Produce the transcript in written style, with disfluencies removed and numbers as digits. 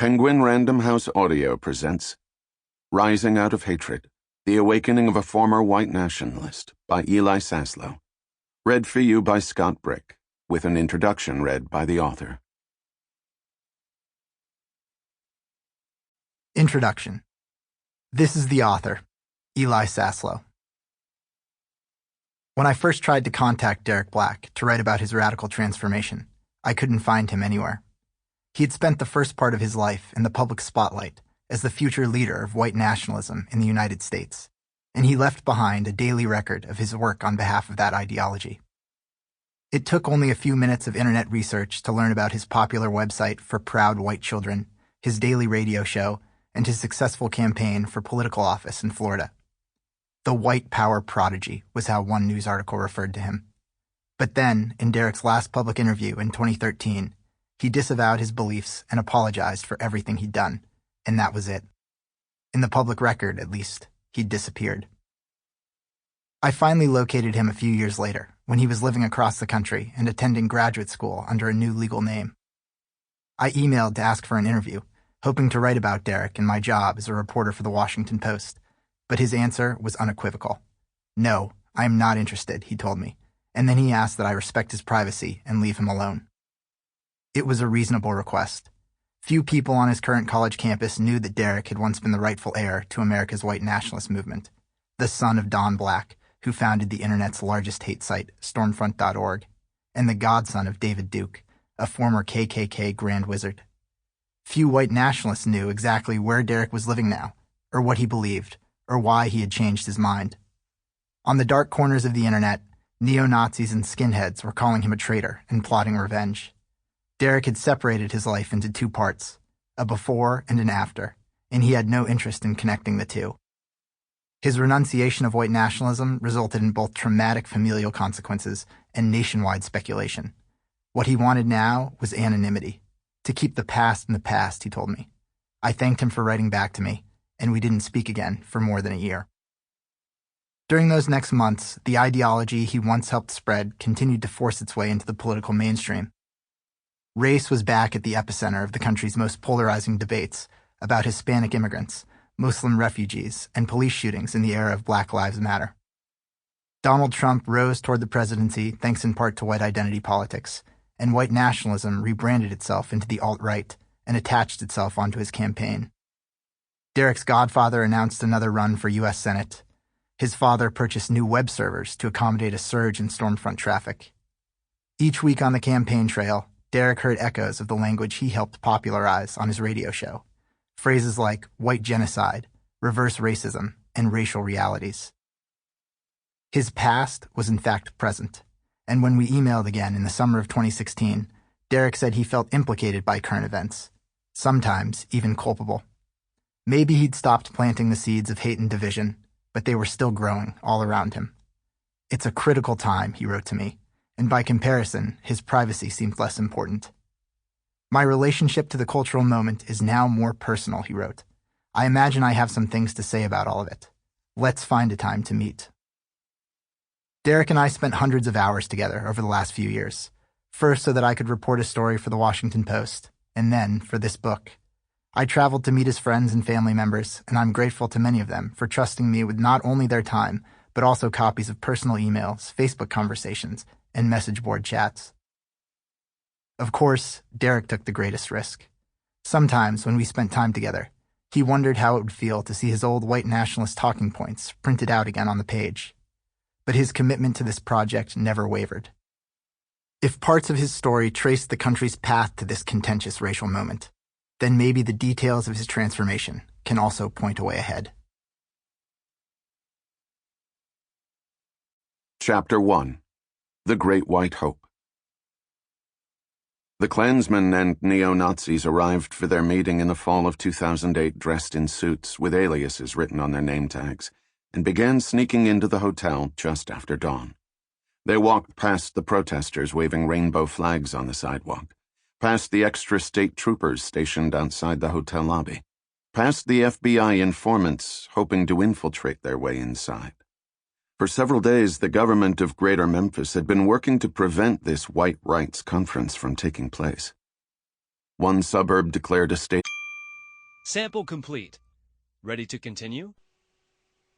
Penguin Random House Audio presents Rising Out of Hatred, The Awakening of a Former White Nationalist by Eli Saslow. Read for you by Scott Brick, with an introduction read by the author. Introduction. This is the author, Eli Saslow. When I first tried to contact Derek Black to write about his radical transformation, I couldn't find him anywhere. He had spent the first part of his life in the public spotlight as the future leader of white nationalism in the United States, and he left behind a daily record of his work on behalf of that ideology. It took only a few minutes of internet research to learn about his popular website for proud white children, his daily radio show, and his successful campaign for political office in Florida. The white power prodigy was how one news article referred to him. But then, in Derek's last public interview in 2013, he disavowed his beliefs and apologized for everything he'd done, and that was it. In the public record, at least, he'd disappeared. I finally located him a few years later, when he was living across the country and attending graduate school under a new legal name. I emailed to ask for an interview, hoping to write about Derek and my job as a reporter for the Washington Post, but his answer was unequivocal. "No, I am not interested," he told me, and then he asked that I respect his privacy and leave him alone. It was a reasonable request. Few people on his current college campus knew that Derek had once been the rightful heir to America's white nationalist movement, the son of Don Black, who founded the internet's largest hate site, Stormfront.org, and the godson of David Duke, a former KKK Grand Wizard. Few white nationalists knew exactly where Derek was living now, or what he believed, or why he had changed his mind. On the dark corners of the internet, neo-Nazis and skinheads were calling him a traitor and plotting revenge. Derek had separated his life into two parts, a before and an after, and he had no interest in connecting the two. His renunciation of white nationalism resulted in both traumatic familial consequences and nationwide speculation. What he wanted now was anonymity, to keep the past in the past, he told me. I thanked him for writing back to me, and we didn't speak again for more than a year. During those next months, the ideology he once helped spread continued to force its way into the political mainstream. Race was back at the epicenter of the country's most polarizing debates about Hispanic immigrants, Muslim refugees, and police shootings in the era of Black Lives Matter. Donald Trump rose toward the presidency thanks in part to white identity politics, and white nationalism rebranded itself into the alt-right and attached itself onto his campaign. Derek's godfather announced another run for U.S. Senate. His father purchased new web servers to accommodate a surge in Stormfront traffic. Each week on the campaign trail, Derek heard echoes of the language he helped popularize on his radio show. Phrases like white genocide, reverse racism, and racial realities. His past was in fact present, and when we emailed again in the summer of 2016, Derek said he felt implicated by current events, sometimes even culpable. Maybe he'd stopped planting the seeds of hate and division, but they were still growing all around him. "It's a critical time," he wrote to me, and by comparison, his privacy seemed less important. "My relationship to the cultural moment is now more personal," he wrote. "I imagine I have some things to say about all of it. Let's find a time to meet." Derek and I spent hundreds of hours together over the last few years, first so that I could report a story for the Washington Post, and then for this book. I traveled to meet his friends and family members, and I'm grateful to many of them for trusting me with not only their time, but also copies of personal emails, Facebook conversations, and message board chats. Of course, Derek took the greatest risk. Sometimes, when we spent time together, he wondered how it would feel to see his old white nationalist talking points printed out again on the page. But his commitment to this project never wavered. If parts of his story traced the country's path to this contentious racial moment, then maybe the details of his transformation can also point a way ahead. Chapter 1. The Great White Hope. The Klansmen and neo-Nazis arrived for their meeting in the fall of 2008 dressed in suits with aliases written on their name tags, and began sneaking into the hotel just after dawn. They walked past the protesters waving rainbow flags on the sidewalk, past the extra state troopers stationed outside the hotel lobby, past the FBI informants hoping to infiltrate their way inside. For several days, the government of Greater Memphis had been working to prevent this white rights conference from taking place. One suburb declared a state Sample complete. Ready to continue?